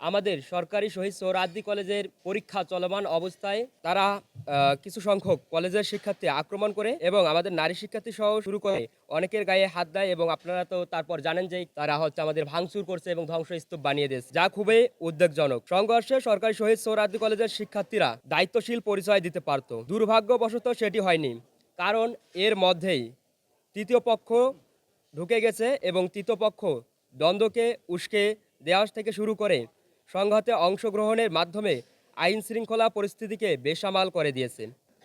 আমাদের সরকারি শহীদ সোহরাওয়ার্দী কলেজের পরীক্ষা চলমান অবস্থায় তারা কিছু সংখ্যক কলেজের শিক্ষার্থী আক্রমণ করে এবং আমাদের নারী শিক্ষার্থী সহ শুরু করে অনেকের গায়ে হাত দেয় এবং আপনারা তো তারপর জানেন যে তারা হচ্ছে আমাদের ভাঙচুর করছে এবং ধ্বংসস্তূপ বানিয়ে দিয়েছে, যা খুবই উদ্বেগজনক। সংঘর্ষে সরকারি শহীদ সোহরাওয়ার্দী কলেজের শিক্ষার্থীরা দায়িত্বশীল পরিচয় দিতে পারত, দুর্ভাগ্যবশত সেটি হয়নি। কারণ এর মধ্যেই তৃতীয় পক্ষ ঢুকে গেছে এবং তৃতীয় পক্ষ দ্বন্দ্বকে উস্কে দেওয়া থেকে শুরু করে সংঘাতে অংশগ্রহণের মাধ্যমে আইন শৃঙ্খলা পরিস্থিতিকে বেসামাল করে দিয়েছে।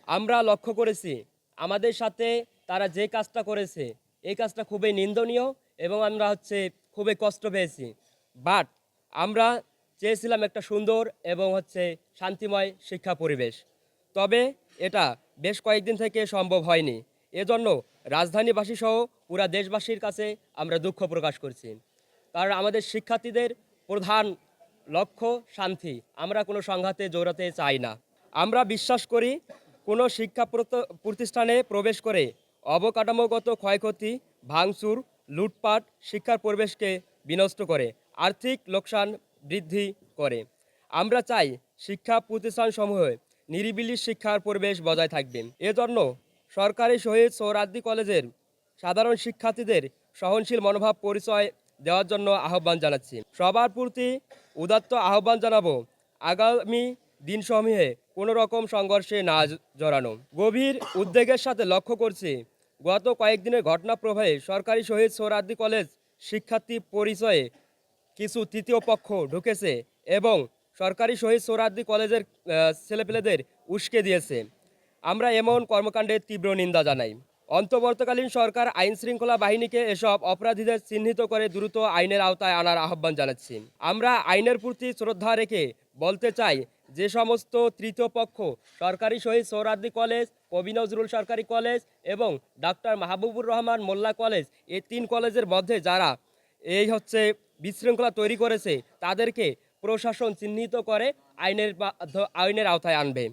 আমরা লক্ষ্য করেছি আমাদের সাথে তারা যে কাজটা করেছে এই কাজটা খুবই নিন্দনীয় এবং আমরা খুবই কষ্ট পেয়েছি। বাট আমরা চেয়েছিলাম একটা সুন্দর এবং শান্তিময় শিক্ষা পরিবেশ, তবে এটা বেশ কয়েকদিন থেকে সম্ভব হয়নি। এজন্য রাজধানীবাসী সহ পুরা দেশবাসীর কাছে আমরা দুঃখ প্রকাশ করছি। কারণ আমাদের শিক্ষার্থীদের প্রধান লক্ষ্য শান্তি, আমরা কোনো সংঘাতে জড়াতে চাই না। আমরা বিশ্বাস করি কোনো শিক্ষা প্রতিষ্ঠানে প্রবেশ করে অবকাঠামোগত ক্ষয়ক্ষতি, ভাঙচুর, লুটপাট শিক্ষার পরিবেশকে বিনষ্ট করে, আর্থিক লোকসান বৃদ্ধি করে। আমরা চাই শিক্ষা প্রতিষ্ঠানসমূহে নিরিবিলি শিক্ষার পরিবেশ বজায় থাকবে। এজন্য সরকারি শহীদ সোহরাওয়ার্দী কলেজের সাধারণ শিক্ষার্থীদের সহনশীল মনোভাব পরিচয় দেওয়ার জন্য আহ্বান জানাচ্ছি। সবার প্রতি উদাত্ত আহ্বান জানাবো আগামী দিনসমূহে কোনো রকম সংঘর্ষে না জড়ানো। গভীর উদ্বেগের সাথে লক্ষ্য করছি গত কয়েকদিনের ঘটনা প্রবাহে সরকারি শহীদ সোহরাওয়ার্দী কলেজ শিক্ষার্থী পরিচয়ে কিছু তৃতীয় পক্ষ ঢুকেছে এবং সরকারি শহীদ সোহরাওয়ার্দী কলেজের ছেলেপেলেদের উস্কে দিয়েছে। আমরা এমন কর্মকাণ্ডের তীব্র নিন্দা জানাই। অন্তর্বর্তীকালীন সরকার আইন শৃঙ্খলা বাহিনীকে এসব অপরাধীদের চিহ্নিত করে দ্রুত আইনের আওতায় আনার আহ্বান জানাচ্ছি। আমরা আইনের প্রতি শ্রদ্ধা রেখে বলতে চাই, যে সমস্ত তৃতীয় পক্ষ সরকারি শহীদ সোহরাওয়ার্দী কলেজ, কবি নজরুল সরকারি কলেজ এবং ডাক্তার মাহবুবুর রহমান মোল্লা কলেজ, এই তিন কলেজের মধ্যে যারা এই বিশৃঙ্খলা তৈরি করেছে তাদেরকে প্রশাসন চিহ্নিত করে আইনের আওতায় আনবে।